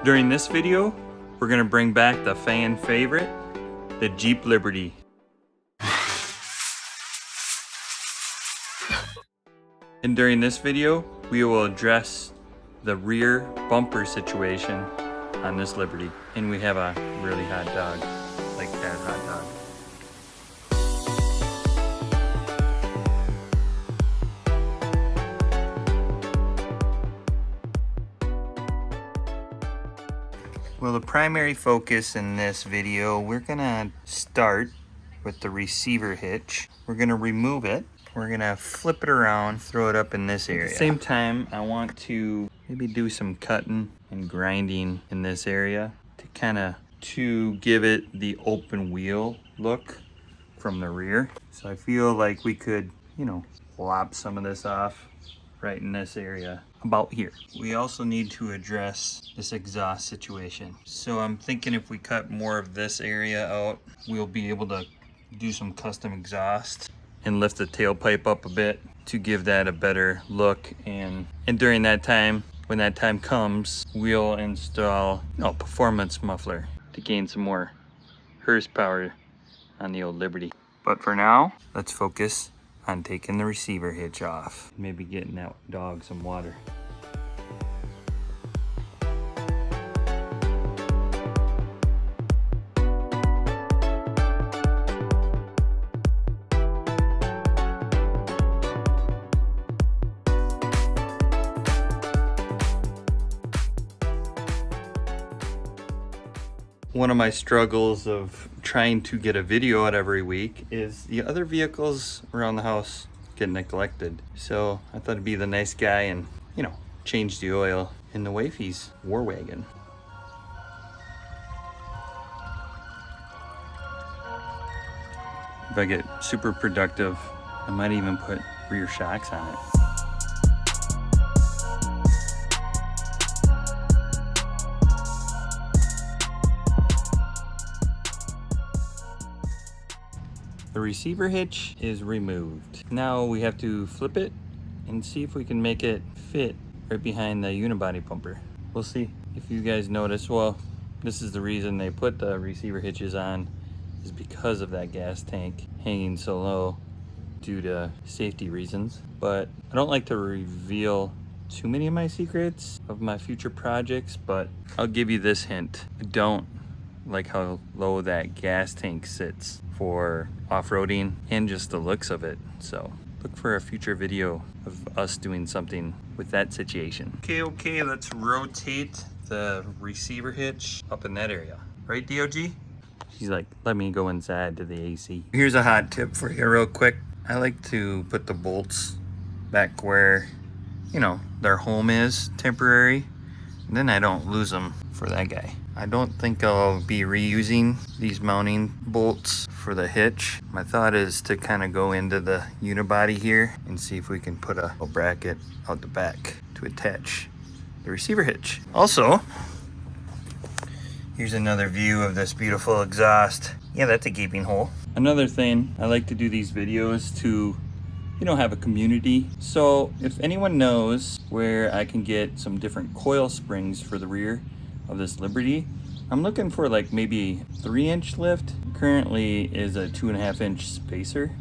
During this video, we're gonna bring back the fan favorite, the Jeep Liberty. And during this video, we will address the rear bumper situation on this Liberty. And we have a really hot dog, like that hot dog. Well, the primary focus in this video, we're gonna start with the receiver hitch. We're gonna remove it. We're gonna flip it around, throw it up in this area. At the same time, I want to maybe do some cutting and grinding in this area to give it the open wheel look from the rear. So I feel like we could, lop some of this off right in this area about here. We also need to address this exhaust situation. So I'm thinking if we cut more of this area out, we'll be able to do some custom exhaust and lift the tailpipe up a bit to give that a better look. And during that time, when that time comes, we'll install a performance muffler to gain some more horsepower on the old Liberty. But for now, let's focus on taking the receiver hitch off. Maybe getting that dog some water. One of my struggles of trying to get a video out every week is the other vehicles around the house get neglected. So I thought I'd be the nice guy and, change the oil in the Wafey's war wagon. If I get super productive, I might even put rear shocks on it. The receiver hitch is removed. Now we have to flip it and see if we can make it fit right behind the unibody bumper. We'll see. If you guys notice, well, this is the reason they put the receiver hitches on, is because of that gas tank hanging so low due to safety reasons. But I don't like to reveal too many of my secrets of my future projects, but I'll give you this hint. I don't like how low that gas tank sits for off-roading and just the looks of it. So look for a future video of us doing something with that situation. Okay, let's rotate the receiver hitch up in that area. Right, DOG? She's like, let me go inside to the AC. Here's a hot tip for you real quick. I like to put the bolts back where, their home is temporary. And then I don't lose them for that guy. I don't think I'll be reusing these mounting bolts for the hitch. My thought is to kind of go into the unibody here and see if we can put a bracket out the back to attach the receiver hitch. Also, here's another view of this beautiful exhaust. Yeah, that's a gaping hole. Another thing, I like to do these videos to have a community. So if anyone knows where I can get some different coil springs for the rear of this Liberty, I'm looking for like maybe 3-inch lift. Currently is a 2.5-inch spacer,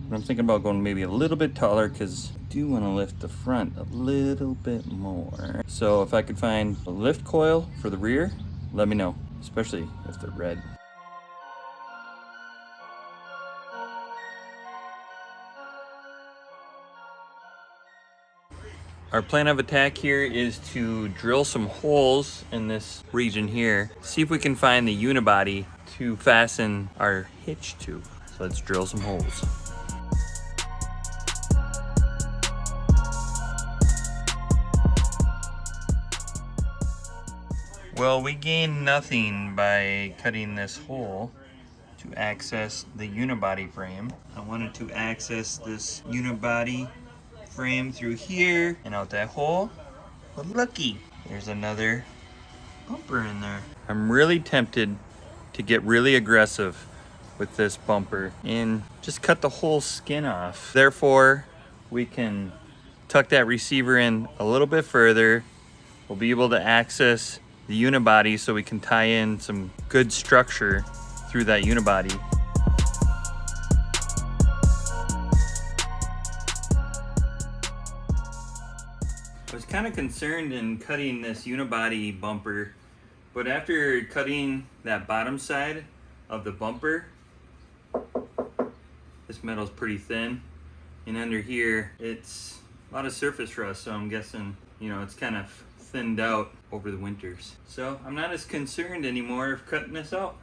but I'm thinking about going maybe a little bit taller because I do want to lift the front a little bit more. So if I could find a lift coil for the rear, let me know, especially if they're red. Our plan of attack here is to drill some holes in this region here, see if we can find the unibody to fasten our hitch to. So let's drill some holes. Well, we gain nothing by cutting this hole to access the unibody frame. I wanted to access this unibody frame through here and out that hole, but looky, there's another bumper in there. I'm really tempted to get really aggressive with this bumper and just cut the whole skin off. Therefore, we can tuck that receiver in a little bit further. We'll be able to access the unibody so we can tie in some good structure through that unibody. I was kind of concerned in cutting this unibody bumper, but after cutting that bottom side of the bumper, this metal's pretty thin, and under here it's a lot of surface rust, so I'm guessing, you know, it's kind of thinned out over the winters. So I'm not as concerned anymore of cutting this out,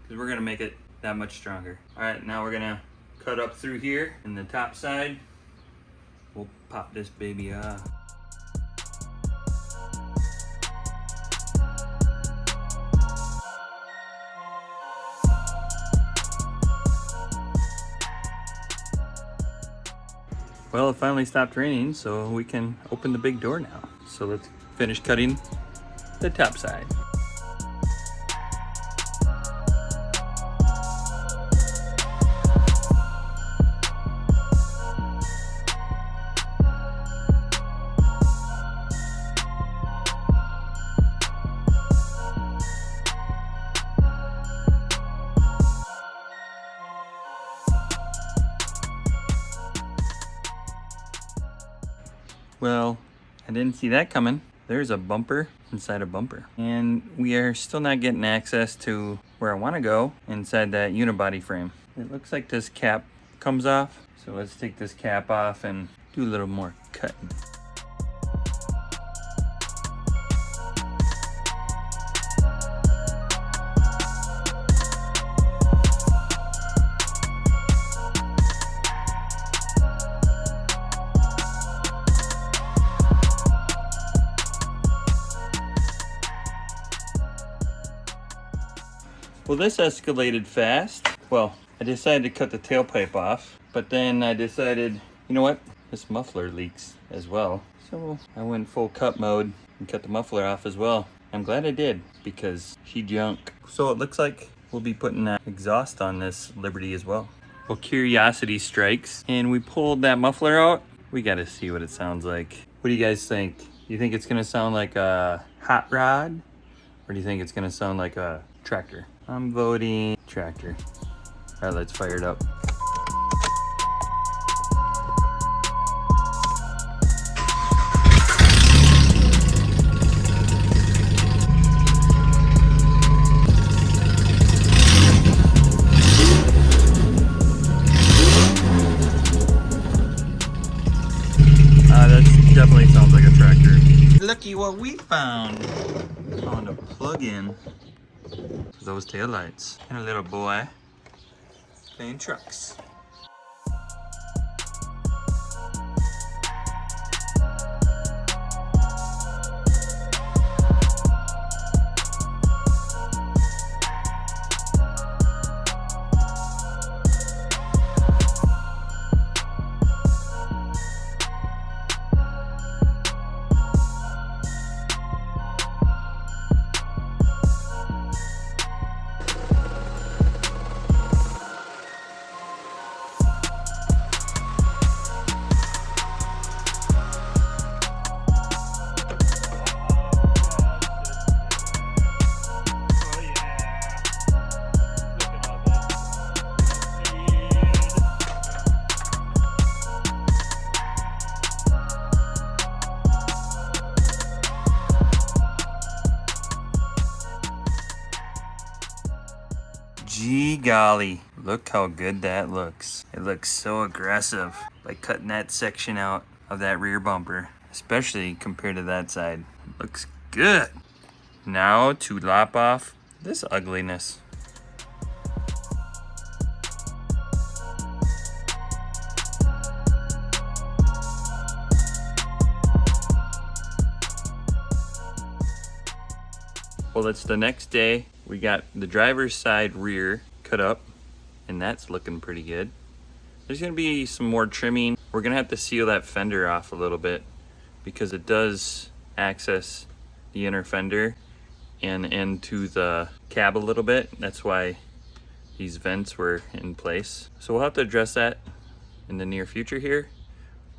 because we're gonna make it that much stronger. All right, now we're gonna cut up through here in the top side. We'll pop this baby off. Well, it finally stopped raining, so we can open the big door now. So let's finish cutting the top side. Well, I didn't see that coming. There's a bumper inside a bumper. And we are still not getting access to where I want to go inside that unibody frame. It looks like this cap comes off. So let's take this cap off and do a little more cutting. Well, this escalated fast. Well, I decided to cut the tailpipe off, but then I decided, you know what? This muffler leaks as well. So I went full cut mode and cut the muffler off as well. I'm glad I did, because she junk. So it looks like we'll be putting that exhaust on this Liberty as well. Well, curiosity strikes, and we pulled that muffler out. We gotta see what it sounds like. What do you guys think? You think it's gonna sound like a hot rod? Or do you think it's gonna sound like a tractor? I'm voting tractor. All right, let's fire it up. That definitely sounds like a tractor. Looky what we found. Found a plug-in for those taillights. And a little boy playing trucks. Gee golly, look how good that looks. It looks so aggressive by cutting that section out of that rear bumper, especially compared to that side. It looks good. Now to lop off this ugliness. Well, it's the next day. We got the driver's side rear cut up, and that's looking pretty good. There's gonna be some more trimming. We're gonna have to seal that fender off a little bit because it does access the inner fender and into the cab a little bit. That's why these vents were in place. So we'll have to address that in the near future here.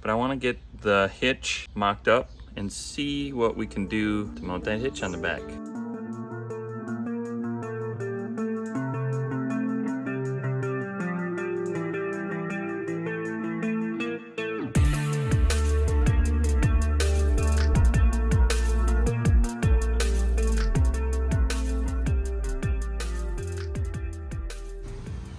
But I wanna get the hitch mocked up and see what we can do to mount that hitch on the back.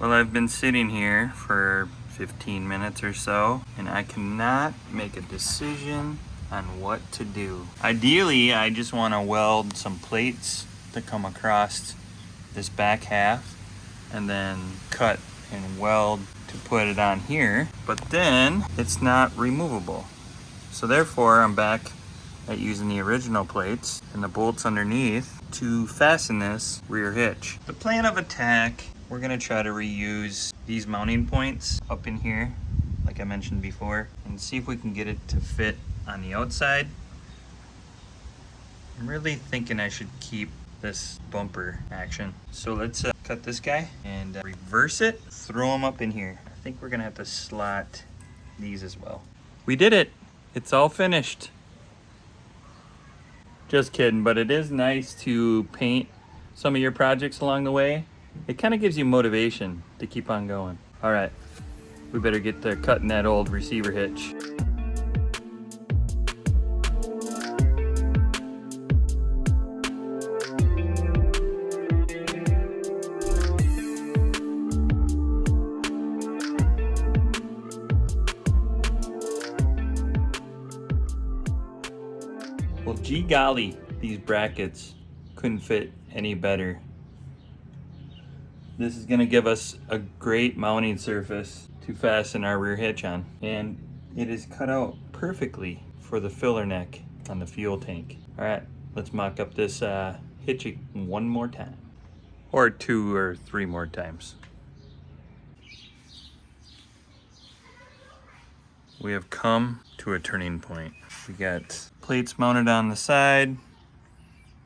Well, I've been sitting here for 15 minutes or so, and I cannot make a decision on what to do. Ideally, I just want to weld some plates to come across this back half and then cut and weld to put it on here, but then it's not removable. So therefore, I'm back at using the original plates and the bolts underneath to fasten this rear hitch. The plan of attack, we're gonna try to reuse these mounting points up in here, like I mentioned before, and see if we can get it to fit on the outside. I'm really thinking I should keep this bumper action. So let's cut this guy and reverse it, throw them up in here. I think we're gonna have to slot these as well. We did it. It's all finished. Just kidding, but it is nice to paint some of your projects along the way. It kind of gives you motivation to keep on going. All right, we better get to cutting that old receiver hitch. Well, gee golly, these brackets couldn't fit any better. This is gonna give us a great mounting surface to fasten our rear hitch on. And it is cut out perfectly for the filler neck on the fuel tank. All right, let's mock up this hitch one more time. Or 2 or 3 more times. We have come to a turning point. We got plates mounted on the side,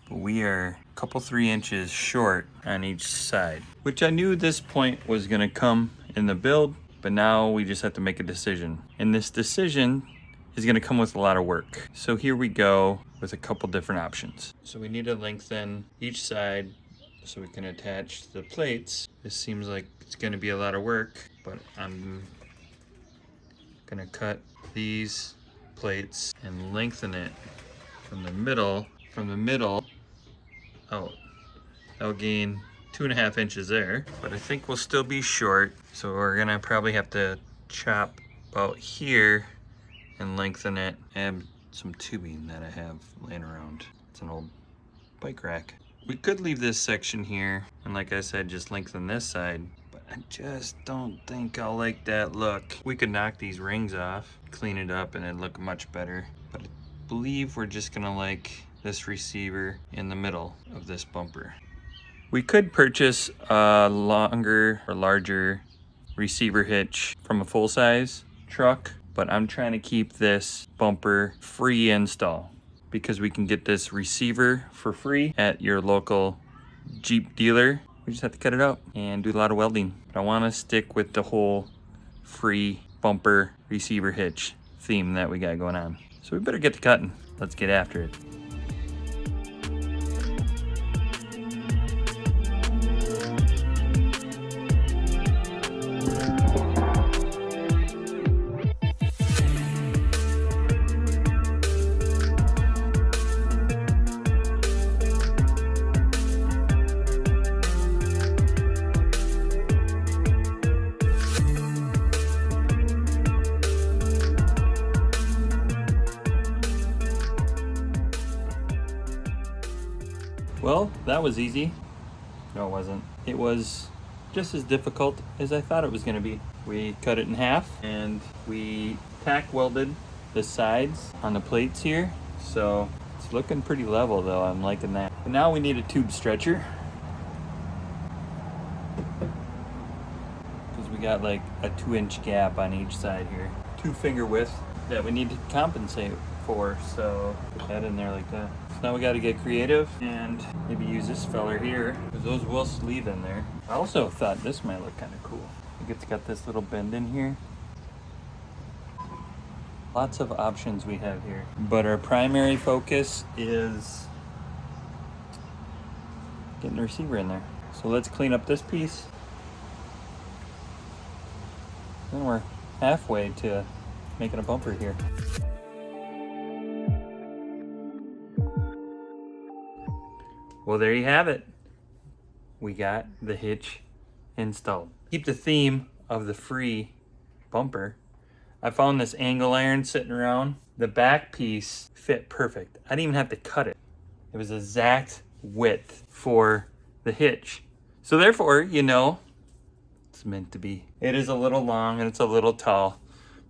but we are a couple 3 inches short on each side, which I knew this point was gonna come in the build, but now we just have to make a decision. And this decision is gonna come with a lot of work. So here we go with a couple different options. So we need to lengthen each side so we can attach the plates. This seems like it's gonna be a lot of work, but I'm gonna cut these plates and lengthen it from the middle out. I'll gain 2.5 inches there, but I think we'll still be short. So we're gonna probably have to chop about here and lengthen it, and some tubing that I have laying around. It's an old bike rack. We could leave this section here, and like I said, just lengthen this side, but I just don't think I'll like that look. We could knock these rings off, clean it up, and it'd look much better. But I believe we're just gonna like this receiver in the middle of this bumper. We could purchase a longer or larger receiver hitch from a full-size truck, but I'm trying to keep this bumper free install because we can get this receiver for free at your local Jeep dealer. We just have to cut it up and do a lot of welding. But I want to stick with the whole free bumper receiver hitch theme that we got going on. So we better get to cutting. Let's get after it. Well, that was easy. No, it wasn't. It was just as difficult as I thought it was going to be. We cut it in half and we tack welded the sides on the plates here. So it's looking pretty level though. I'm liking that. And now we need a tube stretcher, because we got like a 2-inch gap on each side here. 2-finger width that we need to compensate for. So put that in there like that. Now we got to get creative and maybe use this feller here, because those will sleeve in there. I also thought this might look kind of cool. I think it's got this little bend in here. Lots of options we have here, but our primary focus is getting the receiver in there. So let's clean up this piece. Then we're halfway to making a bumper here. Well, there you have it. We got the hitch installed. keep the theme of the free bumper, I found this angle iron sitting around. The back piece fit perfect. I didn't even have to cut it. It was exact width for the hitch. So therefore, you know, it's meant to be. It is a little long and it's a little tall,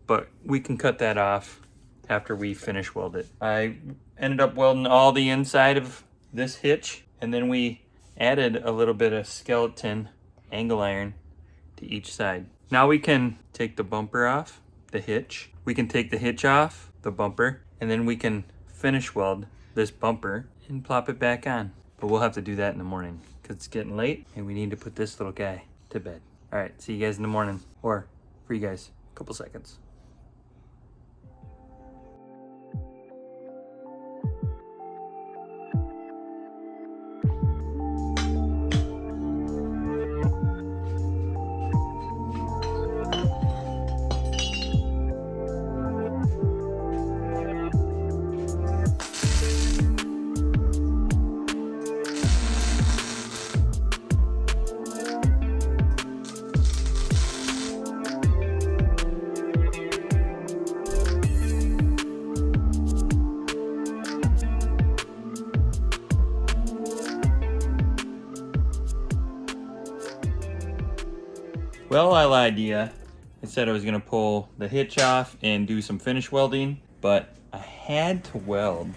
but we can cut that off after we finish weld it. I ended up welding all the inside of this hitch, and then we added a little bit of skeleton angle iron to each side. Now we can take the bumper off, the hitch. We can take the hitch off, the bumper, and then we can finish weld this bumper and plop it back on. But we'll have to do that in the morning because it's getting late and we need to put this little guy to bed. All right, see you guys in the morning, or for you guys, a couple seconds. Well, I lied to you. I said I was gonna pull the hitch off and do some finish welding, but I had to weld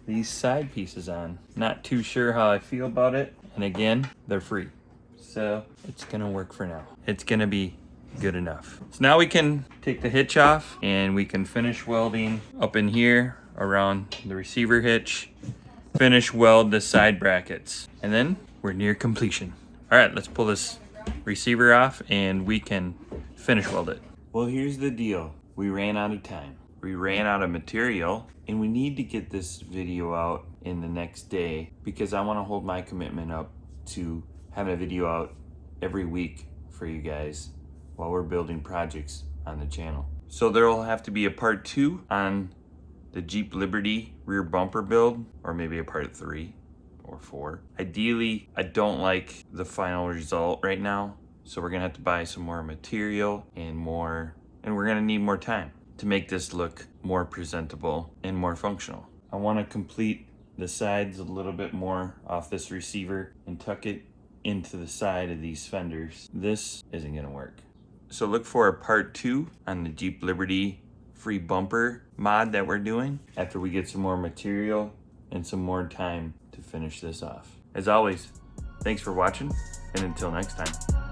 these side pieces on. Not too sure how I feel about it. And again, they're free. So it's gonna work for now. It's gonna be good enough. So now we can take the hitch off and we can finish welding up in here around the receiver hitch, finish weld the side brackets, and then we're near completion. All right, let's pull this receiver off and we can finish weld it. Well, here's the deal. We ran out of time. We ran out of material and we need to get this video out in the next day because I want to hold my commitment up to have a video out every week for you guys while we're building projects on the channel. So there will have to be a part 2 on the Jeep Liberty rear bumper build, or maybe a part 3 or 4. Ideally, I don't like the final result right now, so we're gonna have to buy some more material and we're gonna need more time to make this look more presentable and more functional. I wanna complete the sides a little bit more off this receiver and tuck it into the side of these fenders. This isn't gonna work. So look for a part 2 on the Jeep Liberty free bumper mod that we're doing after we get some more material and some more time to finish this off. As always, thanks for watching, and until next time.